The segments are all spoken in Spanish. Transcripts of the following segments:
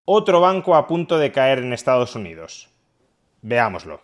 Otro banco a punto de caer en Estados Unidos. Veámoslo.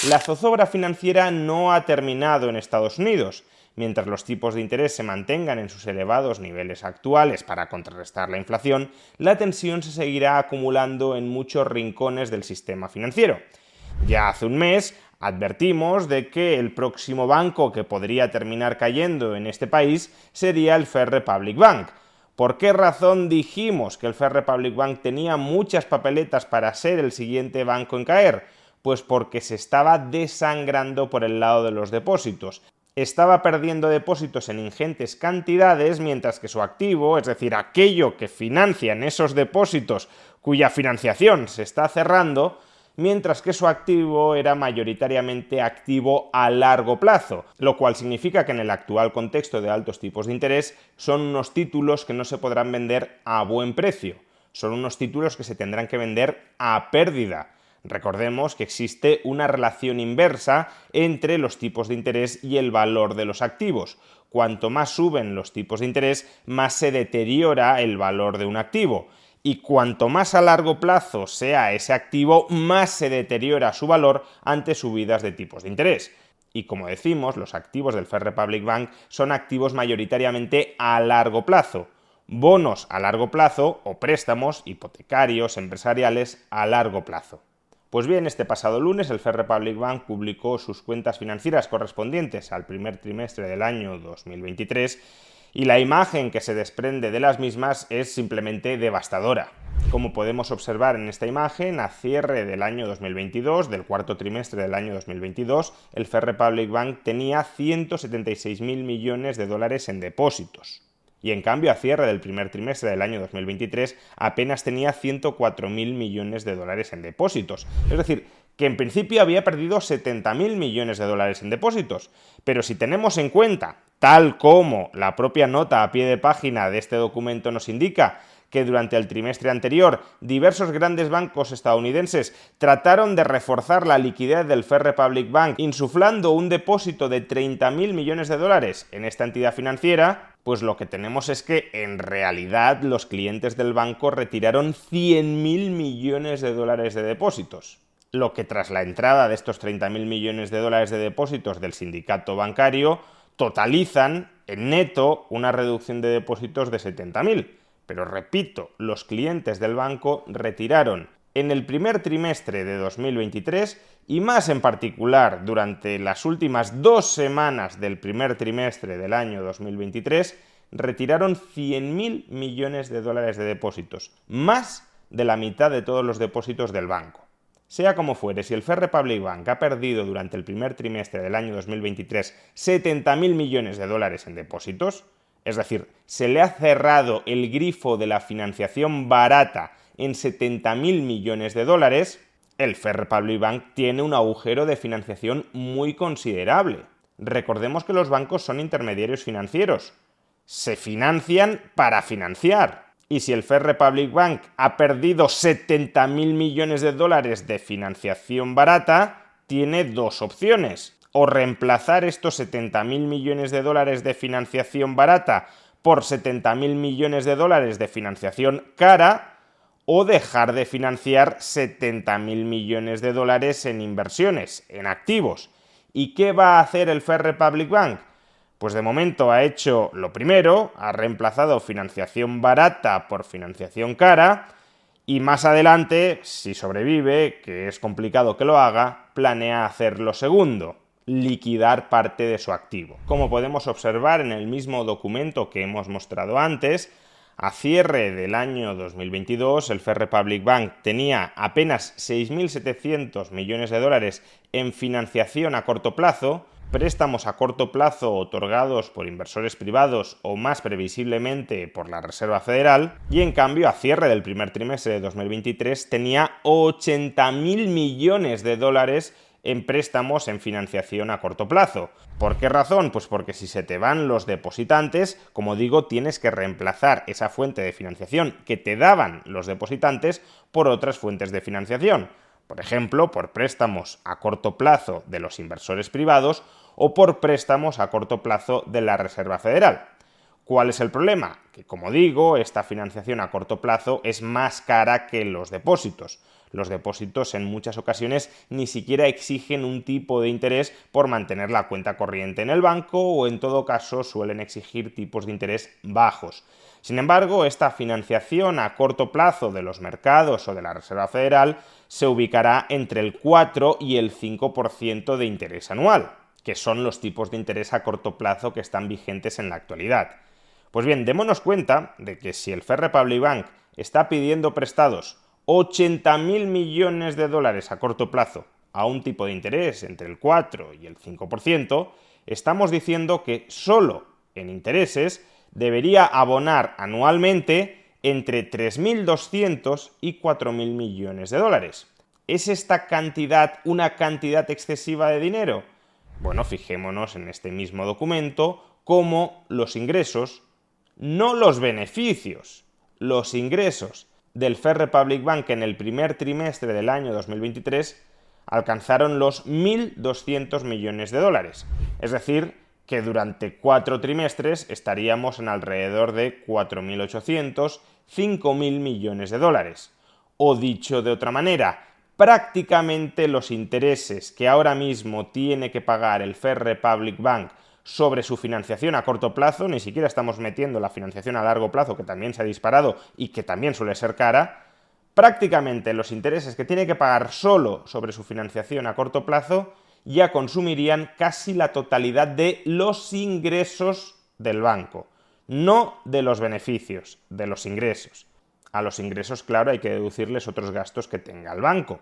La zozobra financiera no ha terminado en Estados Unidos. Mientras los tipos de interés se mantengan en sus elevados niveles actuales para contrarrestar la inflación, la tensión se seguirá acumulando en muchos rincones del sistema financiero. Ya hace un mes advertimos de que el próximo banco que podría terminar cayendo en este país sería el First Republic Bank. ¿Por qué razón dijimos que el First Republic Bank tenía muchas papeletas para ser el siguiente banco en caer? Pues porque se estaba desangrando por el lado de los depósitos. Estaba perdiendo depósitos en ingentes cantidades, mientras que su activo, es decir, aquello que financian esos depósitos cuya financiación se está cerrando, mientras que su activo era mayoritariamente activo a largo plazo, lo cual significa que en el actual contexto de altos tipos de interés son unos títulos que no se podrán vender a buen precio, son unos títulos que se tendrán que vender a pérdida. Recordemos que existe una relación inversa entre los tipos de interés y el valor de los activos. Cuanto más suben los tipos de interés, más se deteriora el valor de un activo. Y cuanto más a largo plazo sea ese activo, más se deteriora su valor ante subidas de tipos de interés. Y como decimos, los activos del First Republic Bank son activos mayoritariamente a largo plazo. Bonos a largo plazo o préstamos hipotecarios, empresariales a largo plazo. Pues bien, este pasado lunes el First Republic Bank publicó sus cuentas financieras correspondientes al primer trimestre del año 2023 y la imagen que se desprende de las mismas es simplemente devastadora. Como podemos observar en esta imagen, a cierre del año 2022, del cuarto trimestre del año 2022, el First Republic Bank tenía 176.000 millones de dólares en depósitos. Y en cambio, a cierre del primer trimestre del año 2023, apenas tenía 104.000 millones de dólares en depósitos. Es decir, que en principio había perdido 70.000 millones de dólares en depósitos. Pero si tenemos en cuenta, tal como la propia nota a pie de página de este documento nos indica, que durante el trimestre anterior diversos grandes bancos estadounidenses trataron de reforzar la liquidez del First Republic Bank insuflando un depósito de 30.000 millones de dólares en esta entidad financiera, pues lo que tenemos es que en realidad los clientes del banco retiraron 100.000 millones de dólares de depósitos. Lo que tras la entrada de estos 30.000 millones de dólares de depósitos del sindicato bancario totalizan en neto una reducción de depósitos de 70.000. Pero repito, los clientes del banco retiraron en el primer trimestre de 2023 y más en particular durante las últimas 2 semanas del primer trimestre del año 2023, retiraron 100.000 millones de dólares de depósitos, más de la mitad de todos los depósitos del banco. Sea como fuere, si el First Republic Bank ha perdido durante el primer trimestre del año 2023 70.000 millones de dólares en depósitos, es decir, se le ha cerrado el grifo de la financiación barata en 70.000 millones de dólares, el First Republic Bank tiene un agujero de financiación muy considerable. Recordemos que los bancos son intermediarios financieros. Se financian para financiar. Y si el First Republic Bank ha perdido 70.000 millones de dólares de financiación barata, tiene dos opciones. O reemplazar estos 70.000 millones de dólares de financiación barata por 70.000 millones de dólares de financiación cara, o dejar de financiar 70.000 millones de dólares en inversiones, en activos. ¿Y qué va a hacer el First Republic Bank? Pues de momento ha hecho lo primero, ha reemplazado financiación barata por financiación cara, y más adelante, si sobrevive, que es complicado que lo haga, planea hacer lo segundo, liquidar parte de su activo. Como podemos observar en el mismo documento que hemos mostrado antes, a cierre del año 2022 el First Republic Bank tenía apenas 6.700 millones de dólares en financiación a corto plazo, préstamos a corto plazo otorgados por inversores privados o más previsiblemente por la Reserva Federal, y en cambio a cierre del primer trimestre de 2023 tenía 80.000 millones de dólares en préstamos en financiación a corto plazo. ¿Por qué razón? Pues porque si se te van los depositantes, como digo, tienes que reemplazar esa fuente de financiación que te daban los depositantes por otras fuentes de financiación. Por ejemplo, por préstamos a corto plazo de los inversores privados o por préstamos a corto plazo de la Reserva Federal. ¿Cuál es el problema? Que, como digo, esta financiación a corto plazo es más cara que los depósitos. Los depósitos en muchas ocasiones ni siquiera exigen un tipo de interés por mantener la cuenta corriente en el banco o en todo caso suelen exigir tipos de interés bajos. Sin embargo, esta financiación a corto plazo de los mercados o de la Reserva Federal se ubicará entre el 4 y el 5% de interés anual, que son los tipos de interés a corto plazo que están vigentes en la actualidad. Pues bien, démonos cuenta de que si el First Republic Bank está pidiendo prestados 80.000 millones de dólares a corto plazo a un tipo de interés entre el 4 y el 5%, estamos diciendo que solo en intereses debería abonar anualmente entre 3.200 y 4.000 millones de dólares. ¿Es esta cantidad una cantidad excesiva de dinero? Bueno, fijémonos en este mismo documento cómo los ingresos, no los beneficios, los ingresos del First Republic Bank en el primer trimestre del año 2023 alcanzaron los 1.200 millones de dólares. Es decir, que durante 4 trimestres estaríamos en alrededor de 4.800, 5.000 millones de dólares. O dicho de otra manera, prácticamente los intereses que ahora mismo tiene que pagar el First Republic Bank sobre su financiación a corto plazo, ni siquiera estamos metiendo la financiación a largo plazo, que también se ha disparado y que también suele ser cara, prácticamente los intereses que tiene que pagar solo sobre su financiación a corto plazo ya consumirían casi la totalidad de los ingresos del banco, no de los beneficios, de los ingresos. A los ingresos, claro, hay que deducirles otros gastos que tenga el banco.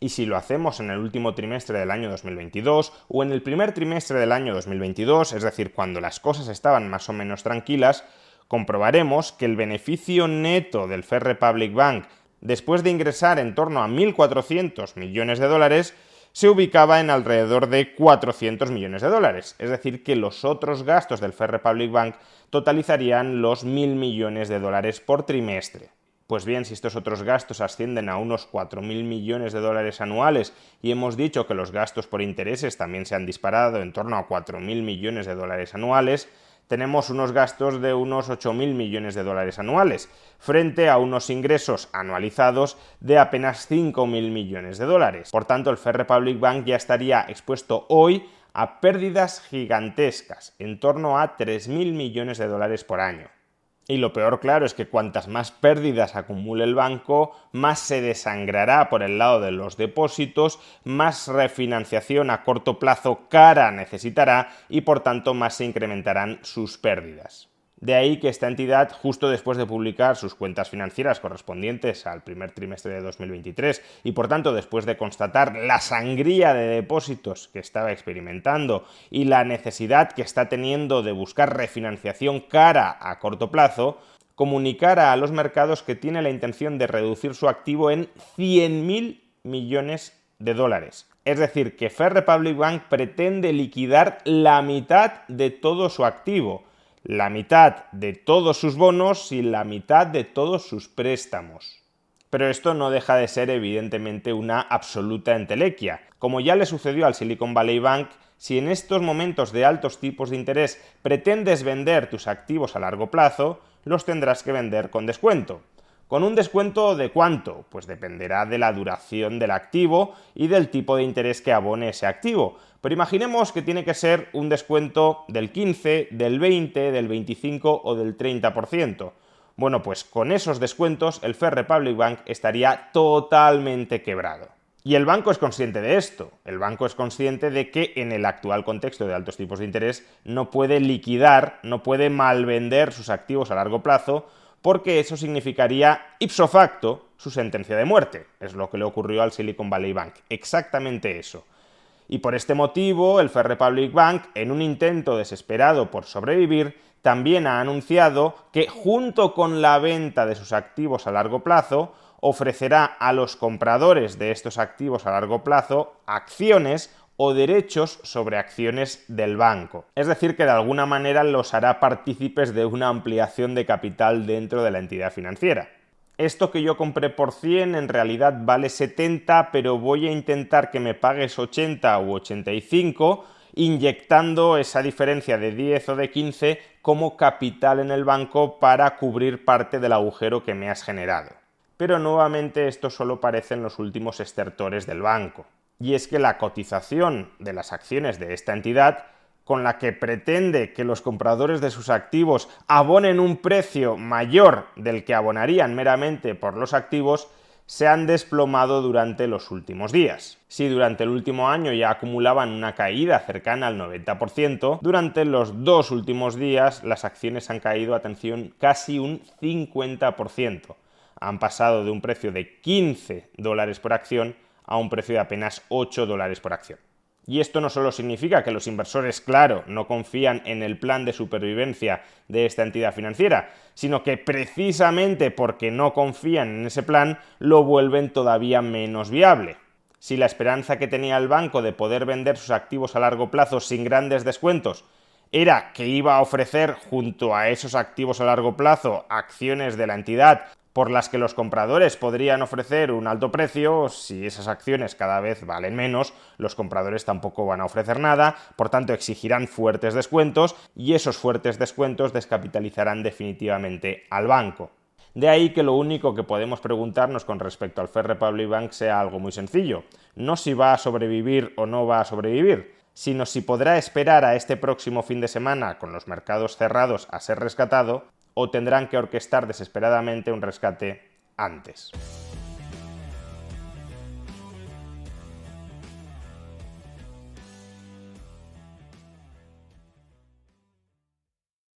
Y si lo hacemos en el último trimestre del año 2022 o en el primer trimestre del año 2022, es decir, cuando las cosas estaban más o menos tranquilas, comprobaremos que el beneficio neto del First Republic Bank, después de ingresar en torno a 1.400 millones de dólares, se ubicaba en alrededor de 400 millones de dólares. Es decir, que los otros gastos del First Republic Bank totalizarían los 1.000 millones de dólares por trimestre. Pues bien, si estos otros gastos ascienden a unos 4.000 millones de dólares anuales y hemos dicho que los gastos por intereses también se han disparado en torno a 4.000 millones de dólares anuales, tenemos unos gastos de unos 8.000 millones de dólares anuales, frente a unos ingresos anualizados de apenas 5.000 millones de dólares. Por tanto, el First Republic Bank ya estaría expuesto hoy a pérdidas gigantescas, en torno a 3.000 millones de dólares por año. Y lo peor, claro, es que cuantas más pérdidas acumule el banco, más se desangrará por el lado de los depósitos, más refinanciación a corto plazo cara necesitará y por tanto más se incrementarán sus pérdidas. De ahí que esta entidad, justo después de publicar sus cuentas financieras correspondientes al primer trimestre de 2023 y por tanto después de constatar la sangría de depósitos que estaba experimentando y la necesidad que está teniendo de buscar refinanciación cara a corto plazo, comunicara a los mercados que tiene la intención de reducir su activo en 100.000 millones de dólares. Es decir, que First Republic Bank pretende liquidar la mitad de todo su activo, la mitad de todos sus bonos y la mitad de todos sus préstamos. Pero esto no deja de ser evidentemente una absoluta entelequia. Como ya le sucedió al Silicon Valley Bank, si en estos momentos de altos tipos de interés pretendes vender tus activos a largo plazo, los tendrás que vender con descuento. ¿Con un descuento de cuánto? Pues dependerá de la duración del activo y del tipo de interés que abone ese activo. Pero imaginemos que tiene que ser un descuento del 15, del 20, del 25 o del 30%. Bueno, pues con esos descuentos el First Republic Bank estaría totalmente quebrado. Y el banco es consciente de esto. El banco es consciente de que en el actual contexto de altos tipos de interés no puede liquidar, no puede malvender sus activos a largo plazo, porque eso significaría ipso facto su sentencia de muerte. Es lo que le ocurrió al Silicon Valley Bank. Exactamente eso. Y por este motivo, el First Republic Bank, en un intento desesperado por sobrevivir, también ha anunciado que junto con la venta de sus activos a largo plazo, ofrecerá a los compradores de estos activos a largo plazo acciones o derechos sobre acciones del banco. Es decir, que de alguna manera los hará partícipes de una ampliación de capital dentro de la entidad financiera. Esto que yo compré por 100 en realidad vale 70, pero voy a intentar que me pagues 80 u 85 inyectando esa diferencia de 10 o de 15 como capital en el banco para cubrir parte del agujero que me has generado. Pero nuevamente esto solo parece en los últimos estertores del banco. Y es que la cotización de las acciones de esta entidad, con la que pretende que los compradores de sus activos abonen un precio mayor del que abonarían meramente por los activos, se han desplomado durante los últimos días. Si durante el último año ya acumulaban una caída cercana al 90%, durante los 2 últimos días las acciones han caído, atención, casi un 50%. Han pasado de un precio de $15 por acción a un precio de apenas $8 por acción. Y esto no solo significa que los inversores, claro, no confían en el plan de supervivencia de esta entidad financiera, sino que precisamente porque no confían en ese plan, lo vuelven todavía menos viable. Si la esperanza que tenía el banco de poder vender sus activos a largo plazo sin grandes descuentos era que iba a ofrecer junto a esos activos a largo plazo acciones de la entidad por las que los compradores podrían ofrecer un alto precio, si esas acciones cada vez valen menos, los compradores tampoco van a ofrecer nada, por tanto exigirán fuertes descuentos y esos fuertes descuentos descapitalizarán definitivamente al banco. De ahí que lo único que podemos preguntarnos con respecto al First Republic Bank sea algo muy sencillo, no si va a sobrevivir o no va a sobrevivir, sino si podrá esperar a este próximo fin de semana con los mercados cerrados a ser rescatado, o tendrán que orquestar desesperadamente un rescate antes.